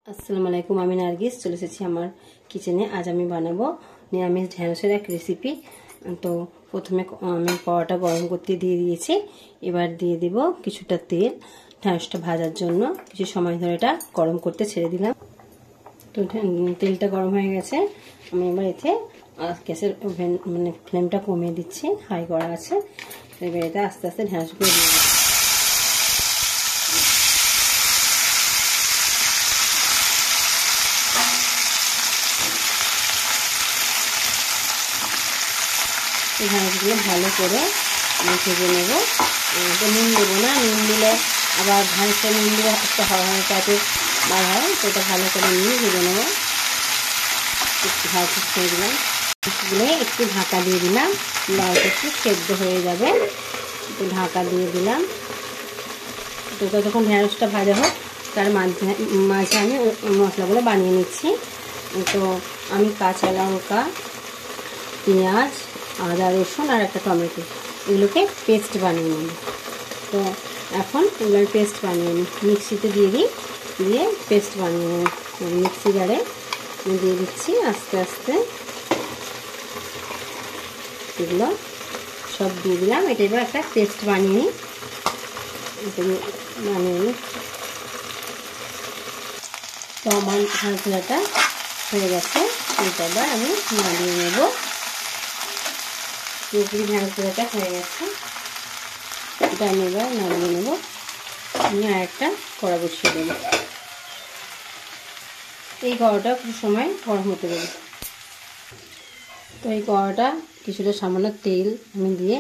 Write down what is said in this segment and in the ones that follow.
আসসালামু আলাইকুম, আমি নার্গিস চলে এসেছি আমার কিচেনে। আজ আমি বানাবো নিরামিষ ঢ্যাঁড়সের এক রেসিপি। তো প্রথমে আমি কড়াটা গরম করতে দিয়ে দিয়েছি। এবার দিয়ে দেব কিছুটা তেল ঢ্যাঁড়সটা ভাজার জন্য। কিছু সময় ধরে এটা গরম করতে ছেড়ে দিলাম। তো তেলটা গরম হয়ে গেছে। আমি এবার এতে গ্যাসের ফ্লেমটা কমিয়ে দিচ্ছি, হাই করা আছে। এবার এটা আস্তে আস্তে ঢ্যাঁড়সগুলো দিয়ে দিচ্ছি। ঢ্যাঁড়সগুলো ভালো করে ভেজে নেব। তো নুন দেবো না, নুন দিলে আবার ঢ্যাঁড়সটা নুন দিলে একটা হাওয়া টাইপের বার হয়। তো এটা ভালো করে নিয়ে ভেজে নেবো। একটু ভাজা ছেড়ে দিলাম, একটু ঢাকা দিয়ে দিলাম, লাউটা একটু সেদ্ধ হয়ে যাবে। একটু ঢাকা দিয়ে দিলাম। তো যখন ঢ্যাঁড়সটা ভাজা হোক তার মাঝে আমি মশলাগুলো বানিয়ে নিচ্ছি। তো আমি কাঁচা লঙ্কা, পেঁয়াজ, আদা, রসুন আর একটা টমেটো এগুলোকে পেস্ট বানিয়ে নিই। তো এখন এবার পেস্ট বানিয়ে নিই, মিক্সিতে দিয়ে দিই, দিয়ে পেস্ট বানিয়ে নিই। মিক্সি জারে দিয়ে দিচ্ছি আস্তে আস্তে। এগুলো সব দিয়ে দিলাম। এটা এবার একটা পেস্ট বানিয়ে নিই, বানিয়ে নিই। তো আমার ভাজাটা হয়ে গেছে। এটা এবার আমি নামিয়ে নেব। পুরোপুরি ঢ্যাঁড়সটা হয়ে গেছে। এটা আমি এবার নামিয়ে নেব। আমি আর একটা কড়া বসিয়ে দেব। এই কড়াটা কিছু সময় গরম হতে দেব। তো এই কড়াটা কিছুটা সামান্য তেল আমি দিয়ে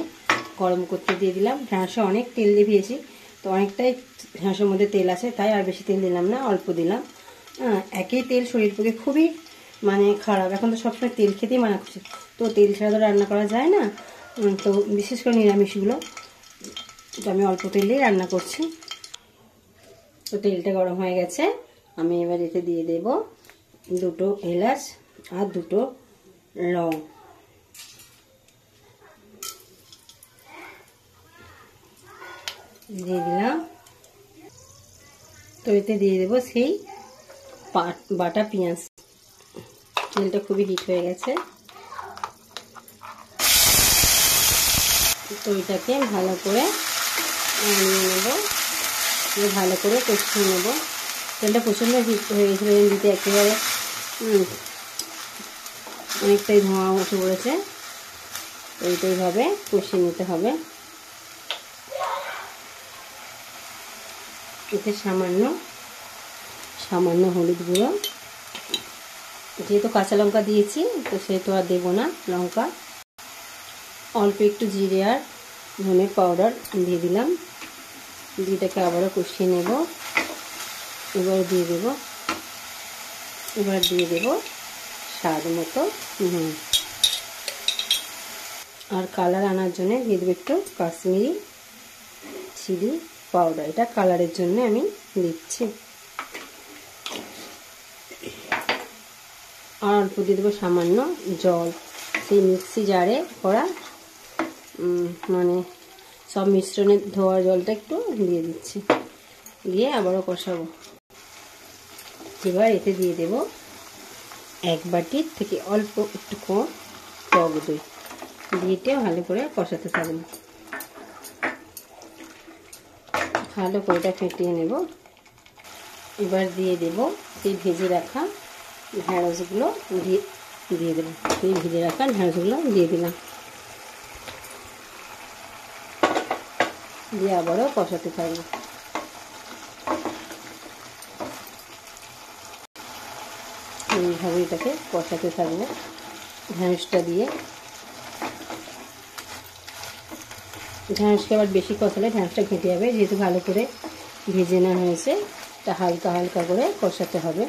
গরম করতে দিয়ে দিলাম। ঢ্যাঁড়সে অনেক তেল দিয়ে দিয়েছি, তো অনেকটাই ঢ্যাঁড়সের মধ্যে তেল আছে, তাই আর বেশি তেল দিলাম না, অল্প দিলাম। একই তেল শরীর পক্ষে খুবই খারাপ। এখন তো সবসময় তেল খেতেই মানা করছে, তো তেল ছাড়া তো রান্না করা যায় না। তো বিশেষ করে নিরামিষগুলো তো আমি অল্প তেলেই রান্না করছি। তো তেলটা গরম হয়ে গেছে। আমি এবার এতে দিয়ে দেব দুটো এলাচ আর দুটো লং। দিয়ে দিলাম। তো এতে দিয়ে দেবো সেই বাটা পেঁয়াজ। তেলটা খুবই হিট হয়ে গেছে। তো এটাকে ভালো করে নিয়ে নেব, ভালো করে কষিয়ে নেব। তেলটা প্রচণ্ড হিট হয়ে গেছিলো, দিতে একেবারে অনেকটাই ধোঁয়া উঠে পড়েছে। তো এইভাবে কষিয়ে নিতে হবে। এতে সামান্য হলুদ গুঁড়ো, যেহেতু কাঁচা লঙ্কা দিয়েছি তো সেহেতু আর দেবো না লঙ্কা। অল্প একটু জিরে আর ধনের পাউডার দিয়ে দিলাম। এটাকে আবারও কষিয়ে নেব। এবার দিয়ে দেব স্বাদ মতো নুন। আর কালার আনার জন্য দিয়ে দেবো একটু কাশ্মীরি চিলি পাউডার। এটা কালারের জন্য আমি দিচ্ছি। আর অল্প দিয়ে দেবো সামান্য জল, সেই মিক্সি জারে করা সব মিশ্রণে ধোয়া জলটা একটু দিয়ে দিচ্ছি, দিয়ে আবারও কষাবো। এবার এতে দিয়ে দেব এক বাটির থেকে অল্প একটু কম টক দই, দিয়ে ভালো করে কষাতে থাকবো। ভালো করে এটা ফেটিয়ে নেব। এবার দিয়ে দেব সেই ভেজে রাখা ঢ্যাঁড়সগুলো, দিয়ে দেবো সেই ভেজে রাখা ঢ্যাঁড়সগুলো দিয়ে দিলাম, দিয়ে আবারও কষাতে থাকবো। এইভাবে এটাকে কষাতে থাকবো ঢ্যাঁড়সটা দিয়ে। ঢ্যাঁড়সকে আবার বেশি কষালে ঢ্যাঁড়সটা ঘেঁটে যাবে, যেহেতু ভালো করে ভেজে না হয়েছে। তা হালকা হালকা করে কষাতে হবে।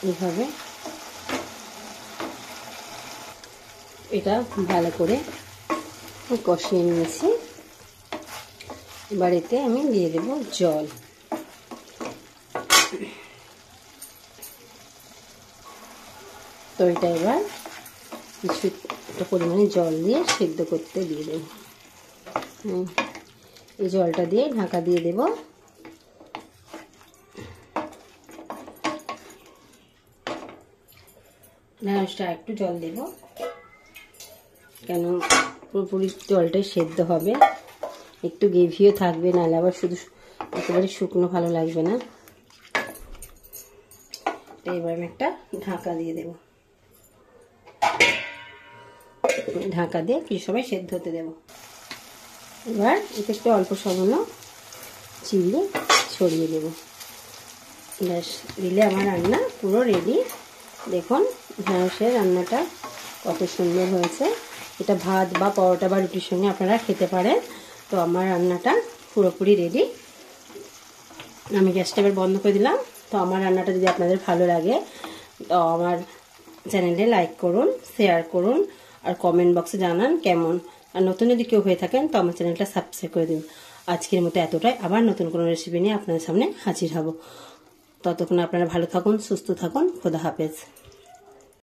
এইভাবে এটা ভালো করে কষিয়ে নিয়েছি। এবার এতে আমি দিয়ে দেব জল। তো এটা এবার কিছুটা পরিমাণে জল দিয়ে সেদ্ধ করতে দিয়ে দেব। এই জলটা দিয়ে ঢাকা দিয়ে দেব। ঢ্যাঁড়সটা একটু জল দেব, কেন পুরোপুরি জলটাই সেদ্ধ হবে, একটু গ্রেভিও থাকবে, নাহলে আবার শুধু একেবারে শুকনো ভালো লাগবে না। এবার আমি একটা ঢাকা দিয়ে দেব, ঢাকা দিয়ে কিছু সময় সেদ্ধ হতে দেব। এবার এতে একটু অল্প সামান্য চিনি ছড়িয়ে দেব, ব্যাস দিলে আমার রান্না পুরো রেডি। দেখুন ঢ্যাঁড়সের রান্নাটা কত সুন্দর হয়েছে। এটা ভাত বা পরোটা বা রুটির সঙ্গে আপনারা খেতে পারেন। তো আমার রান্নাটা পুরোপুরি রেডি, আমি গ্যাসটা এবার বন্ধ করে দিলাম। তো আমার রান্নাটা যদি আপনাদের ভালো লাগে তো আমার চ্যানেলে লাইক করুন, শেয়ার করুন, আর কমেন্ট বক্সে জানান কেমন। আর নতুন যদি কেউ হয়ে থাকেন তো আমার চ্যানেলটা সাবস্ক্রাইব করে দিন। আজকের মতো এতটাই, আবার নতুন কোনো রেসিপি নিয়ে আপনাদের সামনে হাজির হব। ততক্ষণ আপনারা ভালো থাকুন, সুস্থ থাকুন, খোদা হাফেজ।